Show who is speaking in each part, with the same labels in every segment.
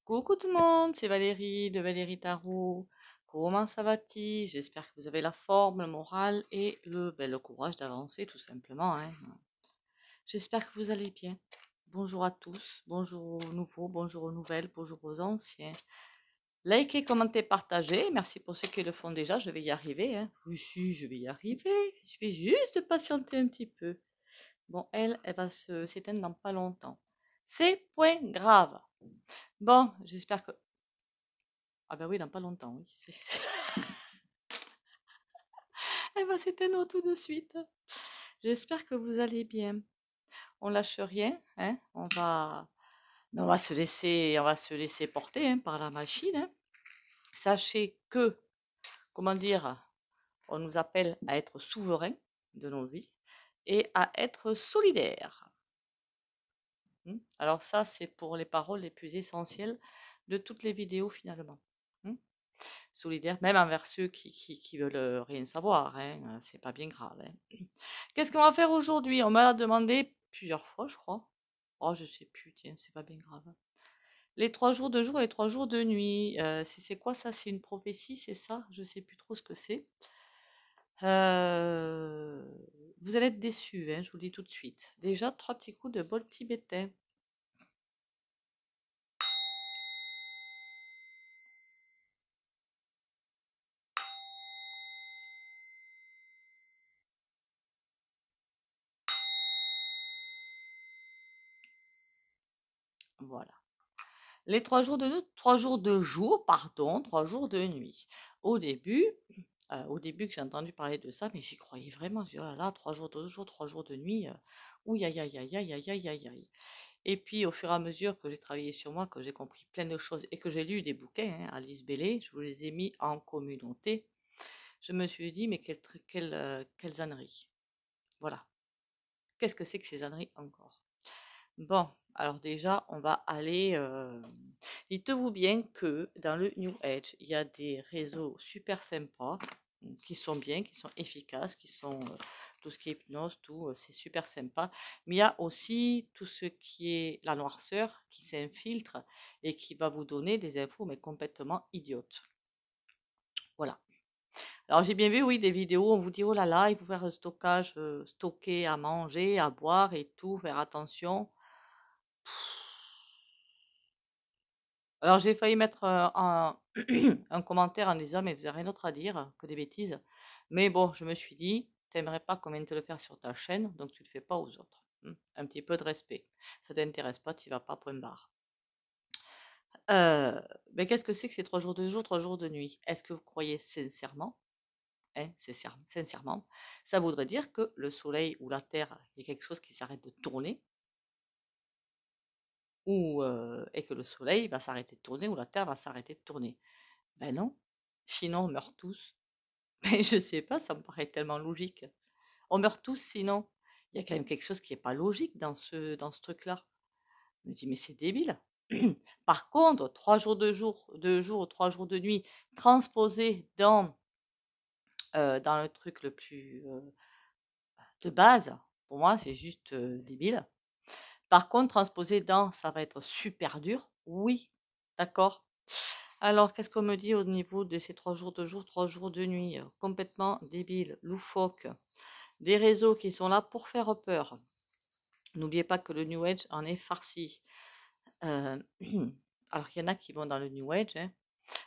Speaker 1: Coucou tout le monde, c'est Valérie de Valérie Tarot. Comment ça va-t-il? J'espère que vous avez la forme, le moral et le courage d'avancer tout simplement, hein. J'espère que vous allez bien. Bonjour à tous, bonjour aux nouveaux, bonjour aux nouvelles, bonjour aux anciens. Likez, commentez, partagez. Merci pour ceux qui le font déjà, je vais y arriver, hein. Oui, si, je vais y arriver. Il suffit juste de patienter un petit peu. Bon, elle va s'éteindre dans pas longtemps. C'est point grave. Bon, j'espère que ah ben oui, dans pas longtemps, oui. Elle va s'éteindre tout de suite. J'espère que vous allez bien. On lâche rien, hein. On va se laisser porter hein, par la machine. Hein. Sachez que, comment dire, on nous appelle à être souverains de nos vies et à être solidaires. Alors ça, c'est pour les paroles les plus essentielles de toutes les vidéos finalement. Solidaire, même envers ceux qui veulent rien savoir, hein, c'est pas bien grave. Hein. Qu'est-ce qu'on va faire aujourd'hui? On m'a demandé plusieurs fois, je crois. Oh, je sais plus, tiens, c'est pas bien grave. Les 3 jours de jour et les 3 jours de nuit. C'est quoi ça? C'est une prophétie, c'est ça? Je sais plus trop ce que c'est. Euh, Vous allez être déçus, hein, je vous le dis tout de suite. Déjà, 3 petits coups de bol tibétain. Voilà. Les 3 jours de jour, pardon, 3 jours de nuit. Au début que j'ai entendu parler de ça, mais j'y croyais vraiment. Je dis, oh là là, 3 jours de jour, 3 jours de nuit. Ouh, aïe, aïe, aïe, aïe, aïe, aïe, aïe, aïe. Et puis, au fur et à mesure que j'ai travaillé sur moi, que j'ai compris plein de choses et que j'ai lu des bouquins, hein, Alice Bailey, je vous les ai mis en communauté, je me suis dit, mais quelles âneries. Voilà. Qu'est-ce que c'est que ces âneries encore? Bon, alors déjà, on va aller. Dites-vous bien que dans le New Age, il y a des réseaux super sympas qui sont bien, qui sont efficaces, qui sont tout ce qui est hypnose, tout, c'est super sympa. Mais il y a aussi tout ce qui est la noirceur qui s'infiltre et qui va vous donner des infos mais complètement idiotes. Voilà. Alors j'ai bien vu, oui, des vidéos, on vous dit, oh là là, il faut faire le stockage, stocker à manger, à boire et tout, faire attention. Alors j'ai failli mettre un commentaire en disant mais vous n'avez rien d'autre à dire que des bêtises. Mais bon, je me suis dit, t'aimerais pas qu'on vienne te le faire sur ta chaîne, donc tu le fais pas aux autres. Un petit peu de respect. Ça t'intéresse pas, tu vas pas, point barre. Mais qu'est-ce que c'est que ces 3 jours de jour, 3 jours de nuit? Est-ce que vous croyez sincèrement, hein, sincèrement, ça voudrait dire que le soleil ou la terre, il y a quelque chose qui s'arrête de tourner, et que le soleil va s'arrêter de tourner ou la terre va s'arrêter de tourner? Ben non, sinon on meurt tous. Mais je sais pas, ça me paraît tellement logique. On meurt tous sinon. Il y a quand même quelque chose qui est pas logique dans ce truc-là. Je me dis, mais c'est débile. Par contre, 3 jours de jour ou 3 jours de nuit, transposés dans le truc le plus de base, pour moi, c'est juste débile. Par contre, transposé dans ça va être super dur, oui, d'accord. Alors, qu'est-ce qu'on me dit au niveau de ces 3 jours de jour, 3 jours de nuit? Complètement débile, loufoque. Des réseaux qui sont là pour faire peur. N'oubliez pas que le New Age en est farci. Euh, alors, il y en a qui vont dans le New Age. Hein.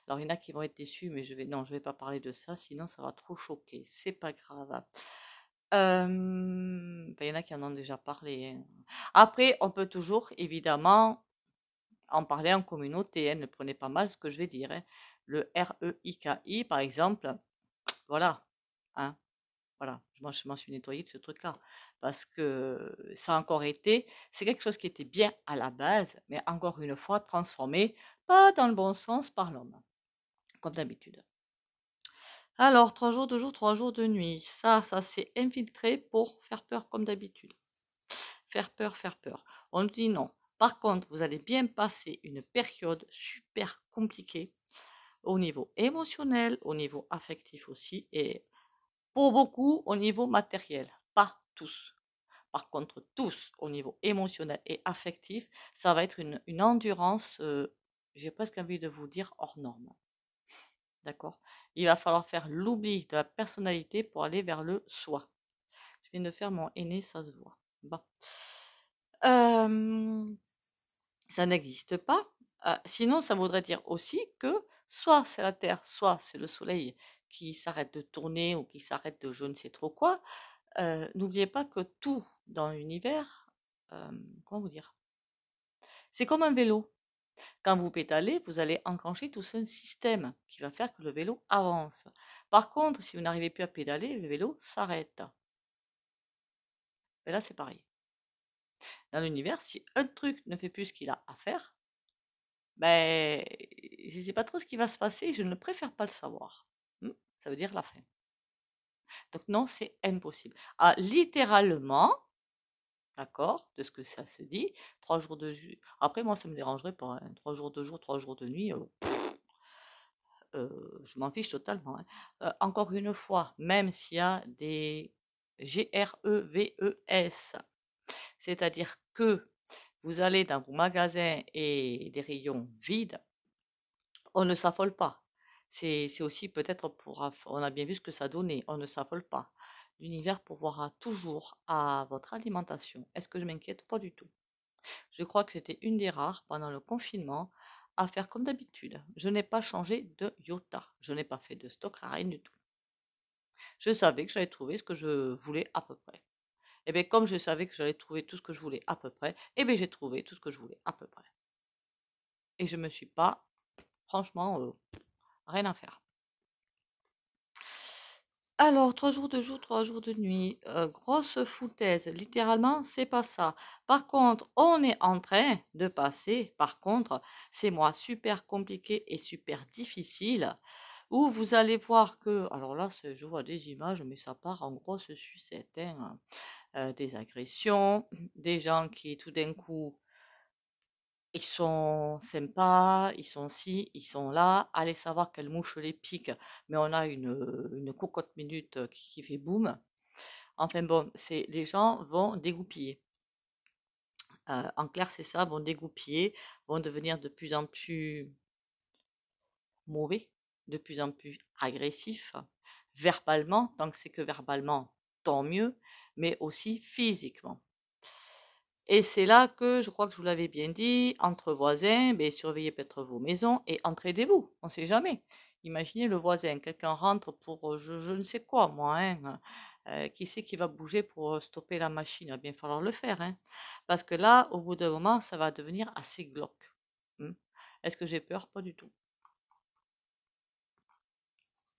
Speaker 1: Alors, il y en a qui vont être déçus, mais non, je vais pas parler de ça, sinon ça va trop choquer. C'est pas grave. Il y en a qui en ont déjà parlé. Hein. Après, on peut toujours, évidemment, en parler en communauté. Hein. Ne prenez pas mal ce que je vais dire. Hein. Le REIKI, par exemple, voilà. Hein. Voilà, moi je m'en suis nettoyée de ce truc-là. Parce que ça a encore été, c'est quelque chose qui était bien à la base, mais encore une fois transformé, pas dans le bon sens par l'homme, comme d'habitude. Alors, 3 jours de jour, 3 jours de nuit. Ça s'est infiltré pour faire peur comme d'habitude. Faire peur, faire peur. On nous dit non. Par contre, vous allez bien passer une période super compliquée au niveau émotionnel, au niveau affectif aussi, et pour beaucoup au niveau matériel. Pas tous. Par contre, tous au niveau émotionnel et affectif, ça va être une endurance j'ai presque envie de vous dire hors norme. D'accord? Il va falloir faire l'oubli de la personnalité pour aller vers le soi. Je viens de faire mon aîné, ça se voit. Bon. Ça n'existe pas. Sinon, ça voudrait dire aussi que soit c'est la Terre, soit c'est le Soleil qui s'arrête de tourner ou qui s'arrête de je ne sais trop quoi. N'oubliez pas que tout dans l'univers, comment vous dire, c'est comme un vélo. Quand vous pédalez, vous allez enclencher tout un système qui va faire que le vélo avance. Par contre, si vous n'arrivez plus à pédaler, le vélo s'arrête. Et là, c'est pareil. Dans l'univers, si un truc ne fait plus ce qu'il a à faire, ben, je ne sais pas trop ce qui va se passer, je ne préfère pas le savoir. Ça veut dire la fin. Donc non, c'est impossible. Littéralement, d'accord, de ce que ça se dit, 3 jours de jus. Après, moi, ça me dérangerait pas, hein. 3 jours de jour, 3 jours de nuit, je m'en fiche totalement, hein. Encore une fois, même s'il y a des GREVES, c'est-à-dire que vous allez dans vos magasins et des rayons vides, on ne s'affole pas. C'est aussi peut-être pour... On a bien vu ce que ça donnait, on ne s'affole pas. L'univers pourvoira toujours à votre alimentation. Est-ce que je m'inquiète? Pas du tout. Je crois que j'étais une des rares pendant le confinement à faire comme d'habitude. Je n'ai pas changé de iota. Je n'ai pas fait de stock, rien du tout. Je savais que j'allais trouver ce que je voulais à peu près. Et bien comme je savais que j'allais trouver tout ce que je voulais à peu près, et bien j'ai trouvé tout ce que je voulais à peu près. Et je me suis pas, franchement, rien à faire. Alors, 3 jours de jour, 3 jours de nuit, grosse foutaise, littéralement, c'est pas ça. Par contre, on est en train de passer, par contre, ces mois super compliqués et super difficiles, où vous allez voir que, alors là, je vois des images, mais ça part en grosse sucette, hein, des agressions, des gens qui tout d'un coup ils sont sympas, ils sont ci, ils sont là. Allez savoir quelle mouche les pique, mais on a une cocotte minute qui fait boum. Enfin bon, les gens vont dégoupiller. En clair, c'est ça, vont dégoupiller, vont devenir de plus en plus mauvais, de plus en plus agressifs, verbalement, tant que c'est que verbalement, tant mieux, mais aussi physiquement. Et c'est là que, je crois que je vous l'avais bien dit, entre voisins, ben, surveillez peut-être vos maisons et entraidez-vous, on ne sait jamais. Imaginez le voisin, quelqu'un rentre pour je ne sais quoi, moi, hein, qui c'est qui va bouger pour stopper la machine? Il va bien falloir le faire, hein. Parce que là, au bout d'un moment, ça va devenir assez glauque. Est-ce que j'ai peur? Pas du tout.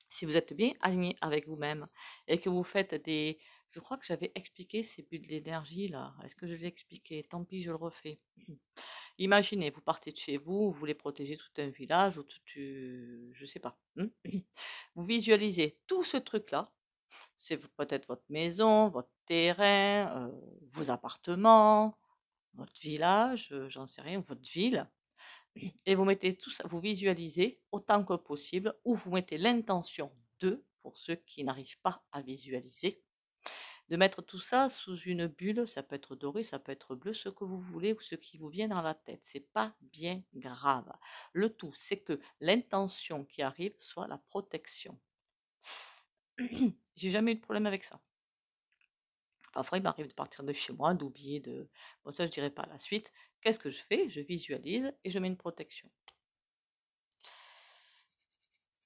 Speaker 1: Si vous êtes bien aligné avec vous-même et que vous faites des... Je crois que j'avais expliqué ces bulles d'énergie là. Est-ce que je l'ai expliqué? Tant pis, je le refais. Imaginez, vous partez de chez vous, vous voulez protéger tout un village ou tout, je sais pas. Vous visualisez tout ce truc-là. C'est peut-être votre maison, votre terrain, vos appartements, votre village, j'en sais rien, votre ville. Et vous mettez tout ça, vous visualisez autant que possible, ou vous mettez l'intention de, pour ceux qui n'arrivent pas à visualiser, de mettre tout ça sous une bulle, ça peut être doré, ça peut être bleu, ce que vous voulez ou ce qui vous vient dans la tête. C'est pas bien grave. Le tout, c'est que l'intention qui arrive soit la protection. J'ai jamais eu de problème avec ça. Parfois, il m'arrive de partir de chez moi, d'oublier de... Bon, ça, je dirais pas la suite. Qu'est-ce que je fais? Je visualise et je mets une protection.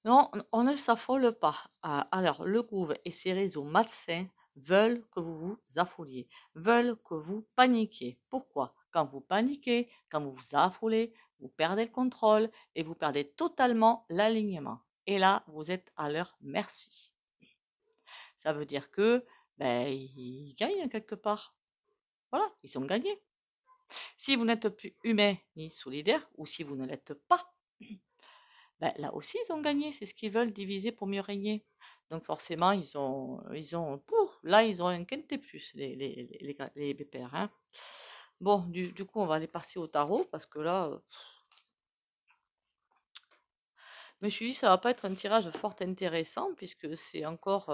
Speaker 1: Non, on ne s'affole pas. Alors, le groove et ses réseaux malsains veulent que vous vous affoliez, veulent que vous paniquiez. Pourquoi? Quand vous paniquez, quand vous vous affolez, vous perdez le contrôle et vous perdez totalement l'alignement. Et là, vous êtes à leur merci. Ça veut dire que, ben, ils gagnent quelque part. Voilà, ils ont gagné. Si vous n'êtes plus humain ni solidaire, ou si vous ne l'êtes pas, ben, là aussi, ils ont gagné. C'est ce qu'ils veulent, diviser pour mieux régner. Donc forcément, là, ils ont un quintet plus, les BPR. Hein. Bon, du coup, on va aller passer au tarot, parce que là, je me suis dit, ça va pas être un tirage fort intéressant, puisque c'est encore...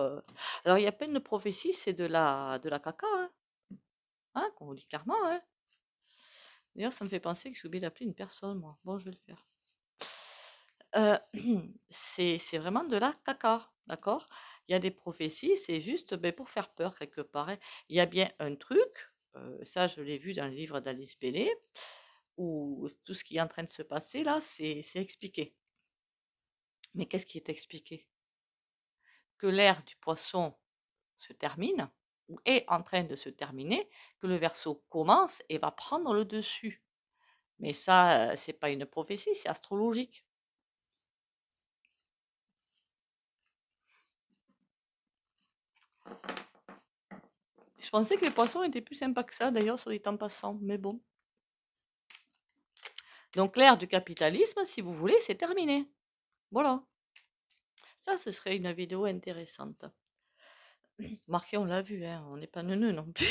Speaker 1: Alors, il y a plein de prophéties, c'est de la caca, hein, qu'on vous dit clairement, hein. D'ailleurs, ça me fait penser que j'ai oublié d'appeler une personne, moi. Bon, je vais le faire. C'est vraiment de la caca, d'accord? Il y a des prophéties, c'est juste ben, pour faire peur quelque part, hein. Il y a bien un truc, ça je l'ai vu dans le livre d'Alice Bailey, où tout ce qui est en train de se passer là, c'est expliqué. Mais qu'est-ce qui est expliqué? Que l'ère du poisson se termine, ou est en train de se terminer, que le Verseau commence et va prendre le dessus. Mais ça, c'est pas une prophétie, c'est astrologique. Je pensais que les poissons étaient plus sympas que ça, d'ailleurs, sur les temps passants, mais bon. Donc l'ère du capitalisme, si vous voulez, c'est terminé. Voilà. Ça, ce serait une vidéo intéressante. Marqué, on l'a vu, hein, on n'est pas neuneux non plus.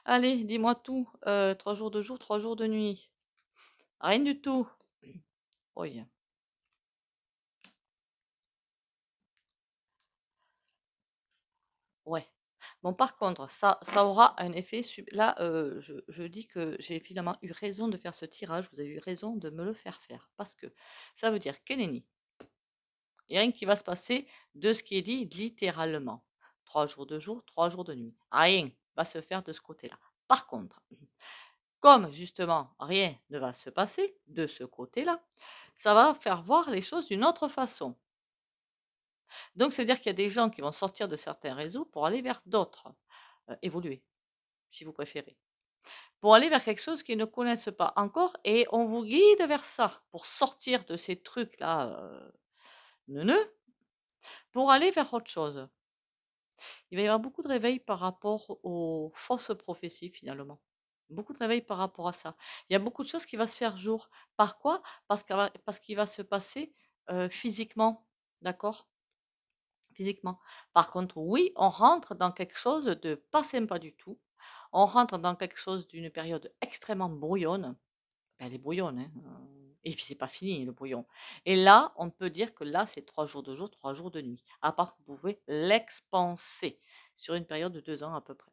Speaker 1: Allez, dis-moi tout. 3 jours de jour, 3 jours de nuit. Rien du tout. Oui. Ouais. Bon, par contre, ça aura un effet. Là, je dis que j'ai finalement eu raison de faire ce tirage. Vous avez eu raison de me le faire faire. Parce que ça veut dire qu'Eneni, il n'y a rien qui va se passer de ce qui est dit littéralement. 3 jours de jour, 3 jours de nuit. Rien va se faire de ce côté-là. Par contre, comme justement rien ne va se passer de ce côté-là, ça va faire voir les choses d'une autre façon. Donc, ça veut dire qu'il y a des gens qui vont sortir de certains réseaux pour aller vers d'autres, évoluer, si vous préférez. Pour aller vers quelque chose qu'ils ne connaissent pas encore, et on vous guide vers ça, pour sortir de ces trucs-là, neuneux, pour aller vers autre chose. Il va y avoir beaucoup de réveils par rapport aux fausses prophéties, finalement. Beaucoup de réveils par rapport à ça. Il y a beaucoup de choses qui vont se faire jour. Par quoi? Parce qu'il va se passer physiquement. D'accord? Physiquement. Par contre, oui, on rentre dans quelque chose de pas sympa du tout. On rentre dans quelque chose d'une période extrêmement brouillonne. Elle est brouillonne, hein. Et puis c'est pas fini le brouillon. Et là, on peut dire que là, c'est 3 jours de jour, 3 jours de nuit. À part que vous pouvez l'expanser sur une période de 2 ans à peu près.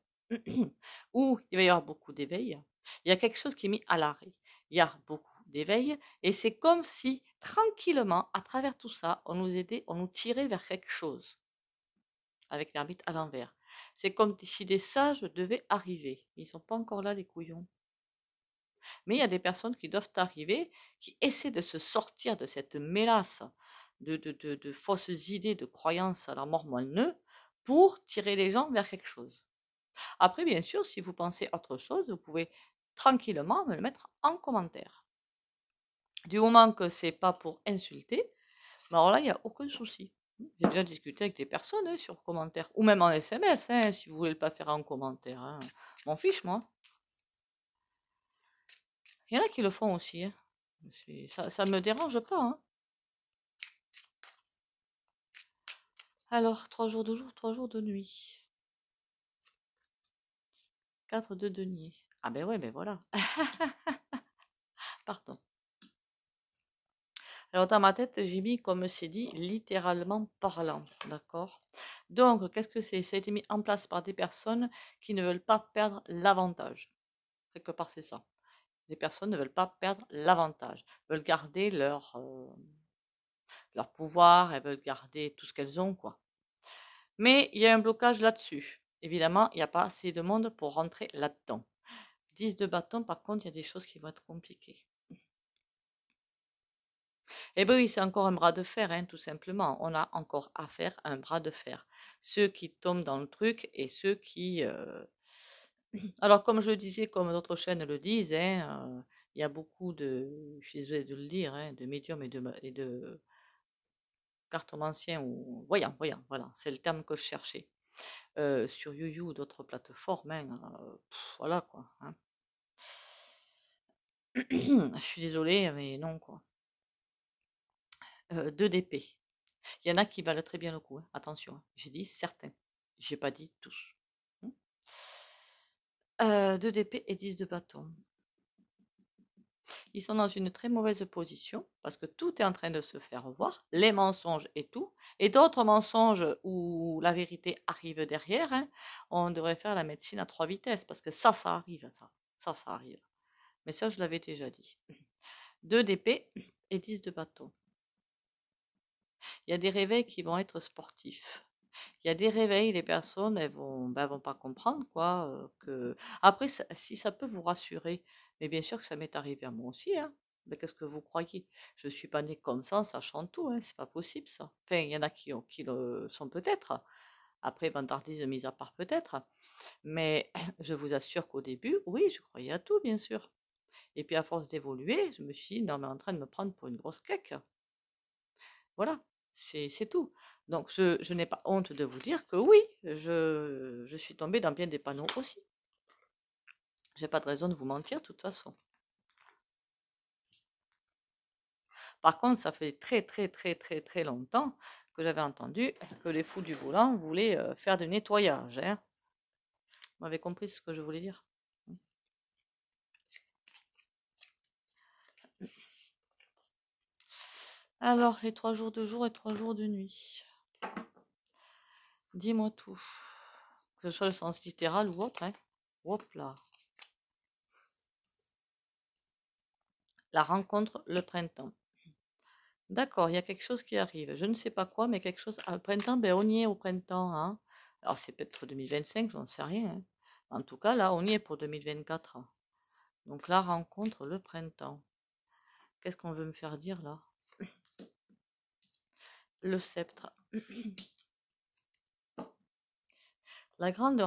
Speaker 1: Où il va y avoir beaucoup d'éveil. Il y a quelque chose qui est mis à l'arrêt. Il y a beaucoup d'éveil. Et c'est comme si, tranquillement, à travers tout ça, on nous aidait, on nous tirait vers quelque chose. Avec l'ermite à l'envers. C'est comme si des sages devaient arriver. Ils sont pas encore là, les couillons. Mais il y a des personnes qui doivent arriver, qui essaient de se sortir de cette mélasse de fausses idées, de croyances à la mort moelle pour tirer les gens vers quelque chose. Après, bien sûr, si vous pensez autre chose, vous pouvez tranquillement me le mettre en commentaire. Du moment que c'est pas pour insulter, alors là, il n'y a aucun souci. J'ai déjà discuté avec des personnes hein, sur commentaire, ou même en SMS, hein, si vous voulez pas faire en commentaire. Hein. M'en fiche, moi. Il y en a qui le font aussi. Hein. Ça me dérange pas. Hein. Alors, 3 jours de jour, 3 jours de nuit. 4 de denier. Ah ben ouais, ben voilà. Pardon. Alors, dans ma tête, j'ai mis, comme c'est dit, littéralement parlant. D'accord? Donc, qu'est-ce que c'est? Ça a été mis en place par des personnes qui ne veulent pas perdre l'avantage. Quelque part, c'est ça. Des personnes ne veulent pas perdre l'avantage. Veulent garder leur pouvoir, elles veulent garder tout ce qu'elles ont, quoi. Mais il y a un blocage là-dessus. Évidemment, il n'y a pas assez de monde pour rentrer là-dedans. 10 de bâton, par contre, il y a des choses qui vont être compliquées. Eh bien oui, c'est encore un bras de fer, hein, tout simplement. On a encore à faire un bras de fer. Ceux qui tombent dans le truc et ceux qui... Alors, comme je le disais, comme d'autres chaînes le disent, hein, il y a beaucoup de, je suis désolée de le dire, hein, de médiums et de cartomanciens ou voyants, voilà, c'est le terme que je cherchais. Sur YouYou ou d'autres plateformes, hein, voilà quoi. Hein. Je suis désolée, mais non quoi. 2 d'épée. Il y en a qui valent très bien le coup, hein. Attention, hein. J'ai dit certains. J'ai pas dit tous. 2 d'épée et 10 de bâton. Ils sont dans une très mauvaise position parce que tout est en train de se faire voir, les mensonges et tout, et d'autres mensonges où la vérité arrive derrière. Hein. On devrait faire la médecine à 3 vitesses parce que ça arrive, ça arrive. Mais ça, je l'avais déjà dit. 2 d'épée et 10 de bâton. Il y a des réveils qui vont être sportifs. Il y a des réveils, les personnes, elles vont pas comprendre, quoi, que... Après, si ça peut vous rassurer, mais bien sûr que ça m'est arrivé à moi aussi, hein. Mais qu'est-ce que vous croyez? Je ne suis pas née comme ça, en sachant tout, hein. C'est pas possible, ça. Enfin, il y en a qui le sont peut-être. Après, vantardise mise à part, peut-être. Mais je vous assure qu'au début, oui, je croyais à tout, bien sûr. Et puis, à force d'évoluer, je me suis dit, non, mais en train de me prendre pour une grosse quèque. Voilà, c'est tout. Donc je n'ai pas honte de vous dire que oui, je suis tombée dans bien des panneaux aussi. J'ai pas de raison de vous mentir de toute façon. Par contre, ça fait très très très très très longtemps que j'avais entendu que les fous du volant voulaient faire du nettoyage, hein. Vous m'avez compris ce que je voulais dire? Alors, les 3 jours de jour et 3 jours de nuit. Dis-moi tout. Que ce soit le sens littéral ou autre, hein. Hop là. La rencontre, le printemps. D'accord, il y a quelque chose qui arrive. Je ne sais pas quoi, mais quelque chose. Ah, le printemps, ben on y est au printemps, hein. Alors c'est peut-être 2025, j'en sais rien, hein. En tout cas, là, on y est pour 2024. Donc la rencontre, le printemps. Qu'est-ce qu'on veut me faire dire là? Le sceptre. Une grande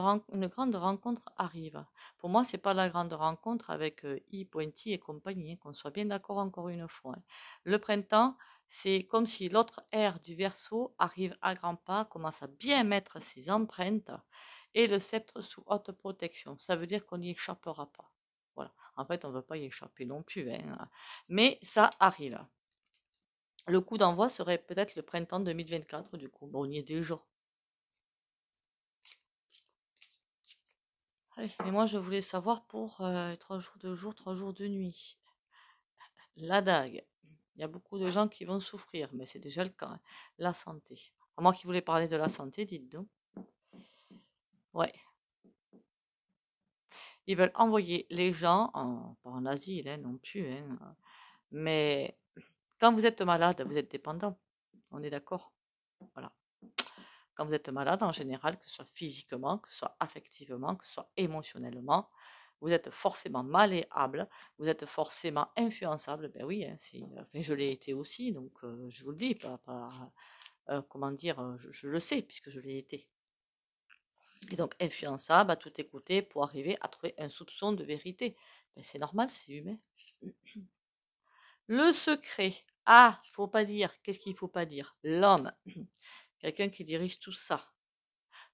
Speaker 1: rencontre arrive. Pour moi, c'est pas la grande rencontre avec I, Pointy et compagnie, hein, qu'on soit bien d'accord encore une fois, hein. Le printemps, c'est comme si l'autre ère du Verseau arrive à grands pas, commence à bien mettre ses empreintes, et le sceptre sous haute protection. Ça veut dire qu'on n'y échappera pas. Voilà. En fait, on ne veut pas y échapper non plus, hein. Mais ça arrive. Le coup d'envoi serait peut-être le printemps 2024, du coup. Bon, on y est déjà. Allez, mais moi, je voulais savoir pour 3 jours de jour, 3 jours de nuit. La dague. Il y a beaucoup de gens qui vont souffrir, mais c'est déjà le cas, hein. La santé. Moi qui voulais parler de la santé, dites donc. Ouais. Ils veulent envoyer les gens, pas en asile, hein, non plus, hein, mais quand vous êtes malade, vous êtes dépendant. On est d'accord? Voilà. Quand vous êtes malade, en général, que ce soit physiquement, que ce soit affectivement, que ce soit émotionnellement, vous êtes forcément malléable, vous êtes forcément influençable. Ben oui, hein, enfin, je l'ai été aussi, donc je vous le dis, comment dire, je le sais puisque je l'ai été. Et donc influençable, à tout écouter pour arriver à trouver un soupçon de vérité. Ben, c'est normal, c'est humain. Le secret. Ah, faut pas dire. Qu'est-ce qu'il faut pas dire? L'homme. Quelqu'un qui dirige tout ça.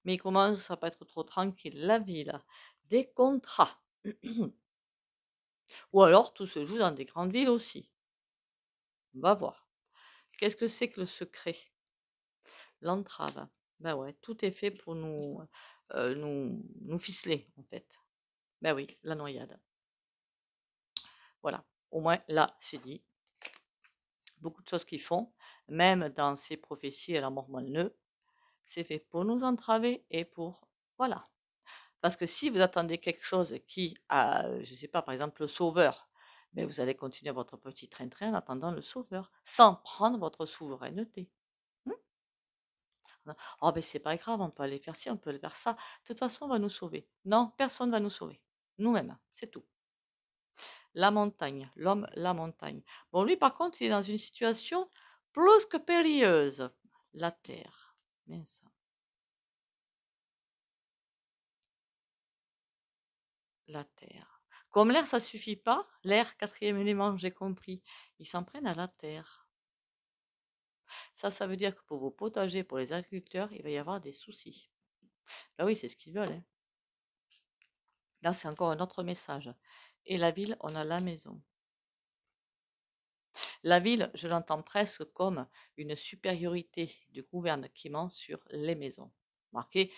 Speaker 1: Mais il commence à pas être trop tranquille. La ville. Des contrats. Ou alors tout se joue dans des grandes villes aussi. On va voir. Qu'est-ce que c'est que le secret? L'entrave. Ben ouais, tout est fait pour nous ficeler, en fait. Ben oui, la noyade. Voilà. Au moins, là, c'est dit. Beaucoup de choses qu'ils font, même dans ces prophéties à la mort moelleux, c'est fait pour nous entraver et pour... Voilà. Parce que si vous attendez quelque chose qui, je ne sais pas, par exemple le sauveur, mais vous allez continuer votre petit train-train en attendant le sauveur, sans prendre votre souveraineté. Oh, ben c'est pas grave, on peut aller faire ci, on peut aller faire ça. De toute façon, on va nous sauver. Non, personne va nous sauver. Nous-mêmes, c'est tout. La montagne, l'homme, la montagne. Bon, lui, par contre, il est dans une situation plus que périlleuse. La terre. Mince. La terre. Comme l'air, ça suffit pas. L'air, quatrième élément, j'ai compris. Ils s'en prennent à la terre. Ça veut dire que pour vos potagers, pour les agriculteurs, il va y avoir des soucis. Ben oui, c'est ce qu'ils veulent, hein. Là, c'est encore un autre message. Et la ville, on a la maison. La ville, je l'entends presque comme une supériorité du gouvernement sur les maisons. Marquez,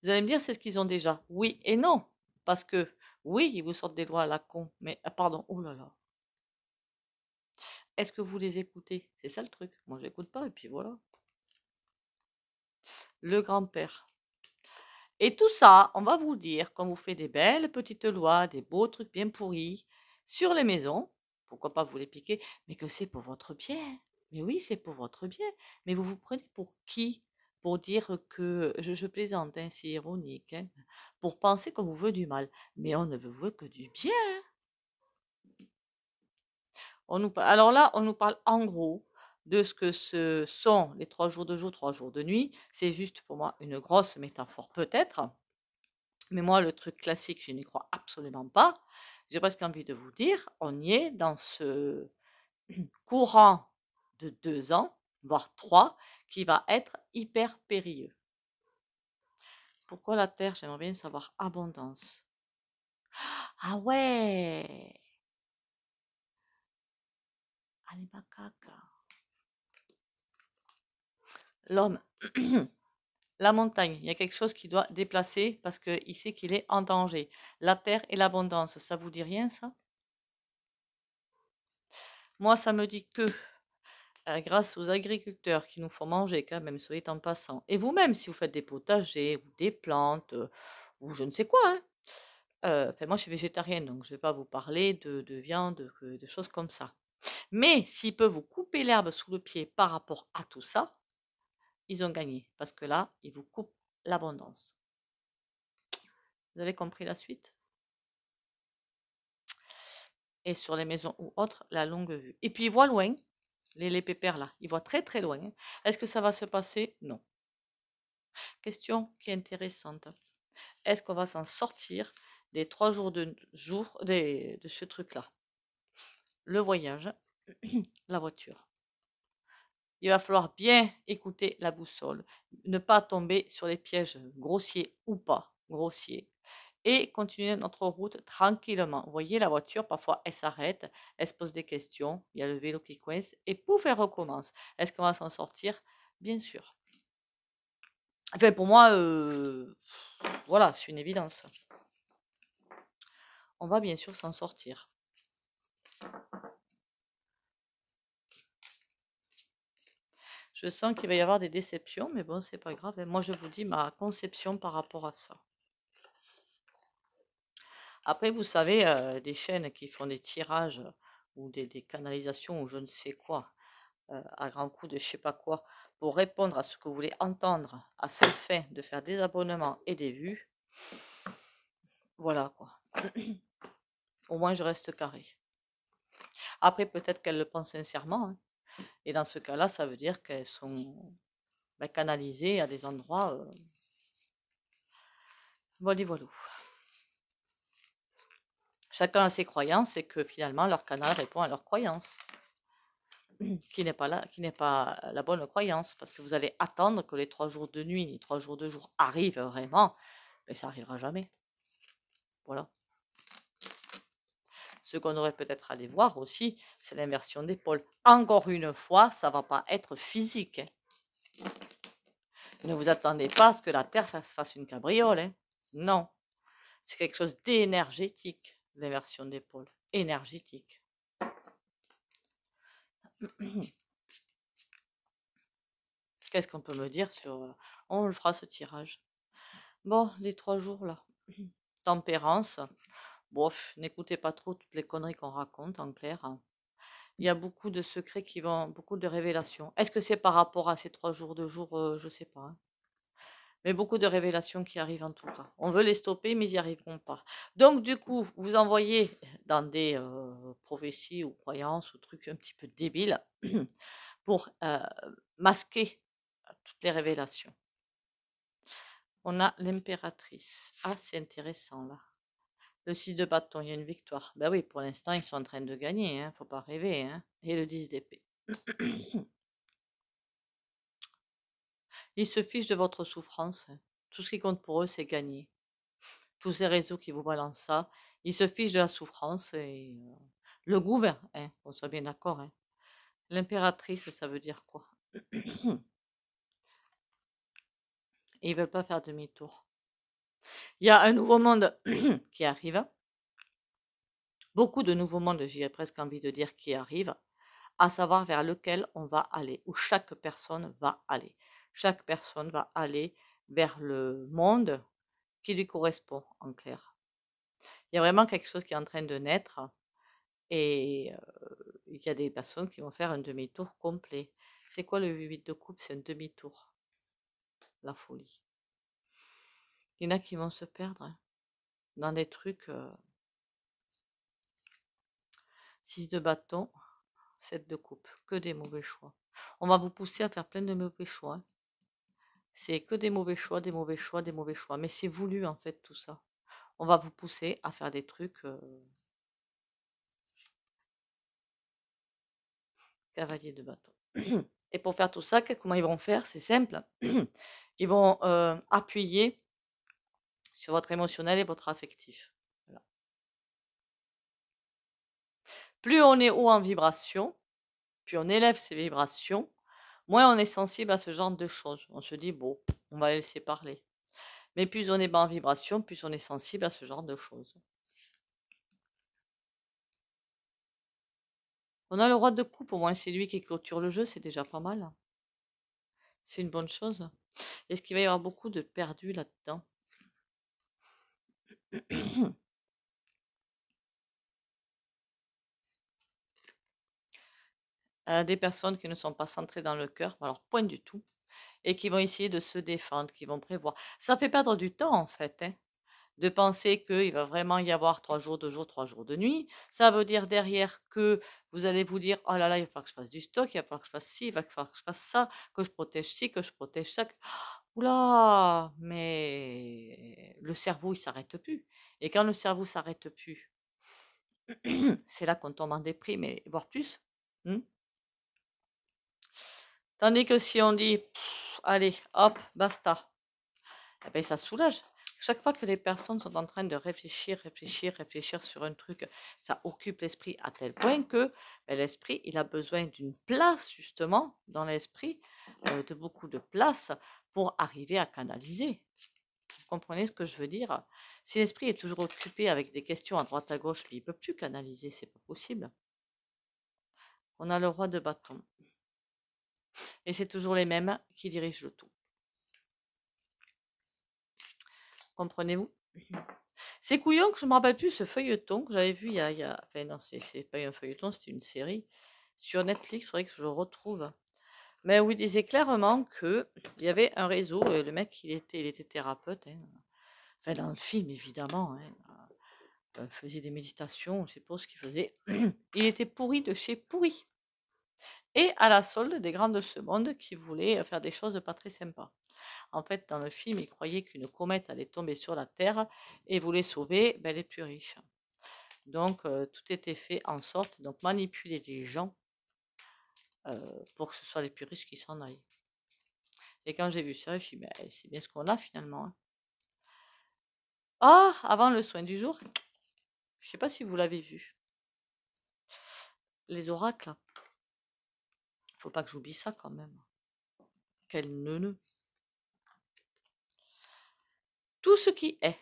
Speaker 1: vous allez me dire, c'est ce qu'ils ont déjà. Oui et non. Parce que, oui, ils vous sortent des lois à la con, mais, pardon, oh là là. Est-ce que vous les écoutez? C'est ça le truc. Moi, je n'écoute pas, et puis voilà. Le grand-père. Et tout ça, on va vous dire, qu'on vous fait des belles petites lois, des beaux trucs bien pourris sur les maisons, pourquoi pas vous les piquer, mais que c'est pour votre bien. Mais oui, c'est pour votre bien. Mais vous vous prenez pour qui? Pour dire que, je plaisante, hein, c'est ironique, hein, pour penser qu'on vous veut du mal. Mais on ne vous veut que du bien. Alors là, on nous parle en gros de ce que ce sont les 3 jours de jour, 3 jours de nuit. C'est juste pour moi une grosse métaphore peut-être. Mais moi, le truc classique, je n'y crois absolument pas. J'ai presque envie de vous dire, on y est dans ce courant de 2 ans, voire 3, qui va être hyper périlleux. Pourquoi la Terre? J'aimerais bien savoir. Abondance. Ah ouais! Allez, macaque. L'homme. La montagne, il y a quelque chose qui doit déplacer parce qu'il sait qu'il est en danger. La terre et l'abondance, ça vous dit rien, ça? Moi, ça me dit que grâce aux agriculteurs qui nous font manger quand même, soit en passant, et vous-même, si vous faites des potagers ou des plantes ou je ne sais quoi, hein. Enfin, moi, je suis végétarienne, donc je ne vais pas vous parler de viande, de choses comme ça. Mais s'ils peuvent vous couper l'herbe sous le pied par rapport à tout ça, ils ont gagné parce que là, ils vous coupent l'abondance. Vous avez compris la suite? Et sur les maisons ou autres, la longue vue. Et puis, ils voient loin, les pépères là, ils voient très très loin. Est-ce que ça va se passer? Non. Question qui est intéressante. Est-ce qu'on va s'en sortir des 3 jours de ce truc-là? Le voyage, la voiture. Il va falloir bien écouter la boussole, ne pas tomber sur les pièges grossiers ou pas grossiers, et continuer notre route tranquillement. Vous voyez, la voiture, parfois, elle s'arrête, elle se pose des questions, il y a le vélo qui coince, et pouf, elle recommence. Est-ce qu'on va s'en sortir? Bien sûr. Enfin, pour moi, voilà, c'est une évidence. On va bien sûr s'en sortir. Je sens qu'il va y avoir des déceptions, mais bon, c'est pas grave. Moi, je vous dis ma conception par rapport à ça. Après, vous savez, des chaînes qui font des tirages ou des canalisations ou je ne sais quoi, à grands coups de je sais pas quoi, pour répondre à ce que vous voulez entendre, à seule fin de faire des abonnements et des vues. Voilà quoi. Au moins, je reste carré. Après, peut-être qu'elles le pensent sincèrement, hein. Et dans ce cas-là, ça veut dire qu'elles sont canalisées à des endroits. Voilà, voilà. Chacun a ses croyances et que finalement, leur canal répond à leurs croyances. Qui n'est pas la bonne croyance, parce que vous allez attendre que les 3 jours de nuit, les 3 jours de jour arrivent vraiment, mais ça n'arrivera jamais. Voilà. Ce qu'on aurait peut-être allé voir aussi, c'est l'inversion des pôles. Encore une fois, ça ne va pas être physique, hein. Ne vous attendez pas à ce que la Terre fasse une cabriole, hein. Non. C'est quelque chose d'énergétique, l'inversion des pôles. Énergétique. Qu'est-ce qu'on peut me dire sur... On le fera ce tirage. Bon, les 3 jours là. Tempérance. Bof, n'écoutez pas trop toutes les conneries qu'on raconte, en clair. Il y a beaucoup de secrets qui vont, beaucoup de révélations. Est-ce que c'est par rapport à ces 3 jours de jour? Je sais pas, hein. Mais beaucoup de révélations qui arrivent en tout cas. On veut les stopper, mais ils n'y arriveront pas. Donc, du coup, vous envoyez dans des prophéties ou croyances ou trucs un petit peu débiles pour masquer toutes les révélations. On a l'impératrice. Ah, c'est intéressant là. Le 6 de bâton, il y a une victoire. Ben oui, pour l'instant, ils sont en train de gagner, hein, faut pas rêver, hein. Et le 10 d'épée. Ils se fichent de votre souffrance, hein. Tout ce qui compte pour eux, c'est gagner. Tous ces réseaux qui vous balancent ça, ils se fichent de la souffrance et le gouverne, hein, qu'on soit bien d'accord, hein. L'impératrice, ça veut dire quoi? Et ils veulent pas faire demi-tour. Il y a un nouveau monde qui arrive. Beaucoup de nouveaux mondes, j'ai presque envie de dire, qui arrivent, à savoir vers lequel on va aller, où chaque personne va aller. Chaque personne va aller vers le monde qui lui correspond, en clair. Il y a vraiment quelque chose qui est en train de naître Et il y a des personnes qui vont faire un demi-tour complet. C'est quoi le 8 de coupe? C'est un demi-tour. La folie. Il y en a qui vont se perdre hein, dans des trucs 6 de bâton, 7 de coupe. Que des mauvais choix. On va vous pousser à faire plein de mauvais choix. Hein. C'est que des mauvais choix, des mauvais choix, des mauvais choix. Mais c'est voulu en fait tout ça. On va vous pousser à faire des trucs cavalier de bâton. Et pour faire tout ça, comment ils vont faire? C'est simple. Ils vont appuyer sur votre émotionnel et votre affectif. Voilà. Plus on est haut en vibration, plus on élève ses vibrations, moins on est sensible à ce genre de choses. On se dit, bon, on va laisser parler. Mais plus on est bas en vibration, plus on est sensible à ce genre de choses. On a le roi de coupe, au moins c'est lui qui clôture le jeu, c'est déjà pas mal. C'est une bonne chose. Est-ce qu'il va y avoir beaucoup de perdus là-dedans? Des personnes qui ne sont pas centrées dans le cœur, alors point du tout, et qui vont essayer de se défendre, qui vont prévoir. Ça fait perdre du temps en fait, hein, de penser qu'il va vraiment y avoir 3 jours, 2 jours, 3 jours de nuit. Ça veut dire derrière que vous allez vous dire, oh là là, il va falloir que je fasse du stock, il va falloir que je fasse ci, il va falloir que je fasse ça, que je protège ci, que je protège ça. Oula, mais le cerveau, il s'arrête plus. Et quand le cerveau s'arrête plus, c'est là qu'on tombe en déprime, et voire plus. Hmm. Tandis que si on dit, allez, hop, basta, eh ben, ça soulage. Chaque fois que les personnes sont en train de réfléchir, réfléchir, réfléchir sur un truc, ça occupe l'esprit à tel point que ben, l'esprit, il a besoin d'une place, justement, dans l'esprit, de beaucoup de place pour arriver à canaliser. Vous comprenez ce que je veux dire? Si l'esprit est toujours occupé avec des questions à droite à gauche, il ne peut plus canaliser, c'est pas possible. On a le roi de bâton. Et c'est toujours les mêmes qui dirigent le tout. Comprenez-vous? C'est couillon que je ne me rappelle plus ce feuilleton que j'avais vu Enfin non, c'est pas un feuilleton, c'était une série. Sur Netflix, il faudrait que je le retrouve. Mais où il disait clairement qu'il y avait un réseau, le mec il était thérapeute, hein. Enfin dans le film évidemment, hein, faisait des méditations, je sais pas ce qu'il faisait. Il était pourri de chez pourri. Et à la solde des grands de ce monde qui voulaient faire des choses pas très sympas. En fait, dans le film, il croyait qu'une comète allait tomber sur la Terre et voulait sauver les plus riches. Donc, tout était fait en sorte, donc manipuler les gens pour que ce soit les plus riches qui s'en aillent. Et quand j'ai vu ça, je me suis dit, mais c'est bien ce qu'on a finalement. Hein. Ah, avant le soin du jour, je ne sais pas si vous l'avez vu. Les oracles. Faut pas que j'oublie ça quand même. Quel neuneu. Tout ce qui est.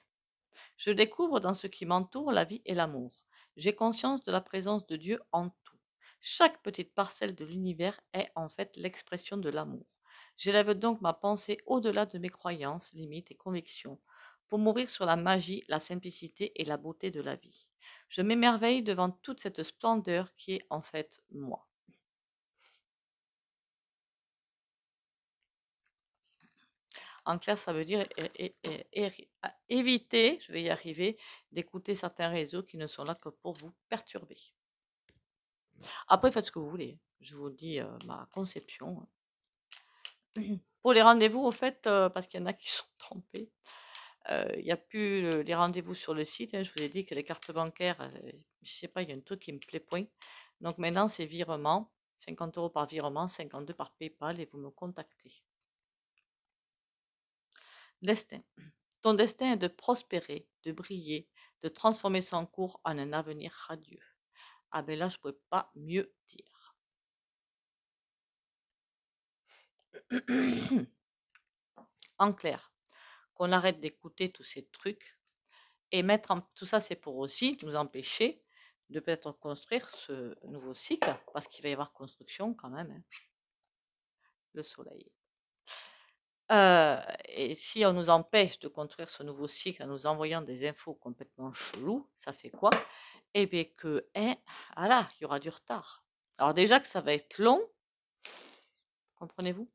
Speaker 1: Je découvre dans ce qui m'entoure la vie et l'amour. J'ai conscience de la présence de Dieu en tout. Chaque petite parcelle de l'univers est en fait l'expression de l'amour. J'élève donc ma pensée au-delà de mes croyances, limites et convictions, pour mourir sur la magie, la simplicité et la beauté de la vie. Je m'émerveille devant toute cette splendeur qui est en fait moi. En clair, ça veut dire éviter, je vais y arriver, d'écouter certains réseaux qui ne sont là que pour vous perturber. Après, faites ce que vous voulez. Je vous dis ma conception. Pour les rendez-vous, au fait, parce qu'il y en a qui sont trompés, il n'y a plus les rendez-vous sur le site. Hein. Je vous ai dit que les cartes bancaires, je sais pas, il y a un truc qui me plaît point. Donc maintenant, c'est virement. 50 € par virement, 52 par PayPal et vous me contactez. Destin. Ton destin est de prospérer, de briller, de transformer son cours en un avenir radieux. Ah ben là, je ne pouvais pas mieux dire. En clair, qu'on arrête d'écouter tous ces trucs et mettre en... Tout ça, c'est pour aussi nous empêcher de peut-être construire ce nouveau cycle, parce qu'il va y avoir construction quand même. Hein. Le soleil. Et si on nous empêche de construire ce nouveau cycle en nous envoyant des infos complètement cheloues, ça fait quoi? Eh bien que, hein, voilà, il y aura du retard. Alors déjà que ça va être long, comprenez-vous?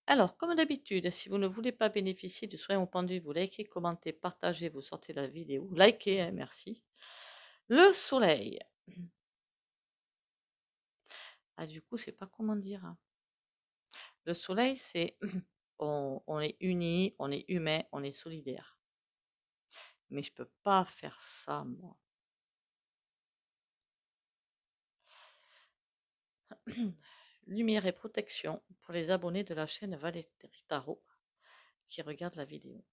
Speaker 1: Alors, comme d'habitude, si vous ne voulez pas bénéficier du soin au pendule, vous likez, commentez, partagez, vous sortez la vidéo. Likez, hein, merci. Le soleil. Ah, du coup, je sais pas comment dire, hein. Le soleil, c'est on est unis, on est humain, on est solidaire. Mais je peux pas faire ça, moi. Lumière et protection pour les abonnés de la chaîne Valérie Tarot qui regardent la vidéo.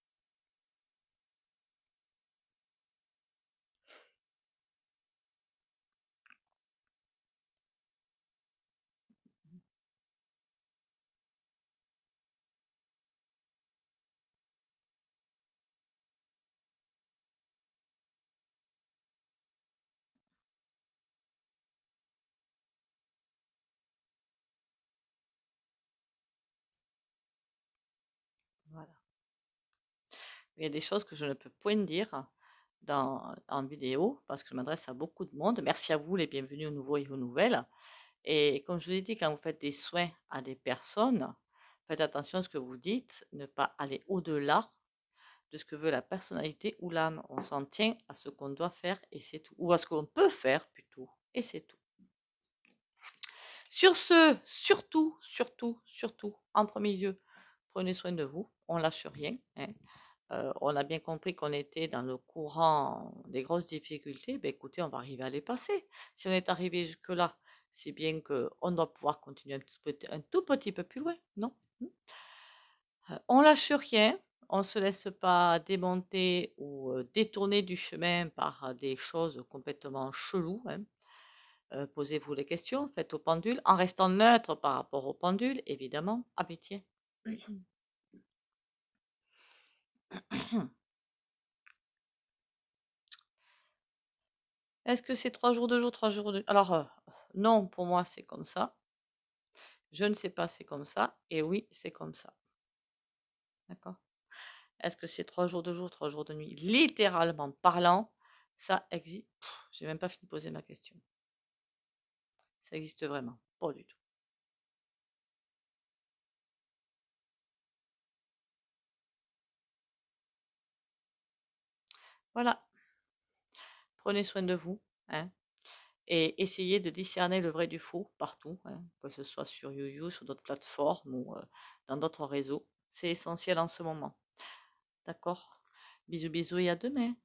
Speaker 1: Voilà. Il y a des choses que je ne peux point dire en vidéo parce que je m'adresse à beaucoup de monde. Merci à vous, les bienvenus aux nouveaux et aux nouvelles. Et comme je vous ai dit, quand vous faites des soins à des personnes, faites attention à ce que vous dites, ne pas aller au-delà de ce que veut la personnalité ou l'âme. On s'en tient à ce qu'on doit faire et c'est tout. Ou à ce qu'on peut faire plutôt et c'est tout. Sur ce, surtout, surtout, surtout, en premier lieu, prenez soin de vous. On lâche rien, hein. On a bien compris qu'on était dans le courant des grosses difficultés. Ben écoutez, on va arriver à les passer. Si on est arrivé jusque-là, c'est bien qu'on doit pouvoir continuer un tout petit peu plus loin, non? On lâche rien, on ne se laisse pas démonter ou détourner du chemin par des choses complètement cheloues, hein. Posez-vous les questions, faites au pendule, en restant neutre par rapport au pendule, évidemment. Ah mais tiens. Est-ce que c'est 3 jours de jour, 3 jours de... Alors, non, pour moi, c'est comme ça. Je ne sais pas, c'est comme ça. Et oui, c'est comme ça. D'accord? Est-ce que c'est 3 jours de jour, 3 jours de nuit? Littéralement parlant, ça existe. J'ai même pas fini de poser ma question. Ça existe vraiment? Pas du tout. Voilà. Prenez soin de vous, hein, et essayez de discerner le vrai du faux partout, hein, que ce soit sur YouYou, sur d'autres plateformes ou dans d'autres réseaux. C'est essentiel en ce moment. D'accord? Bisous bisous et à demain.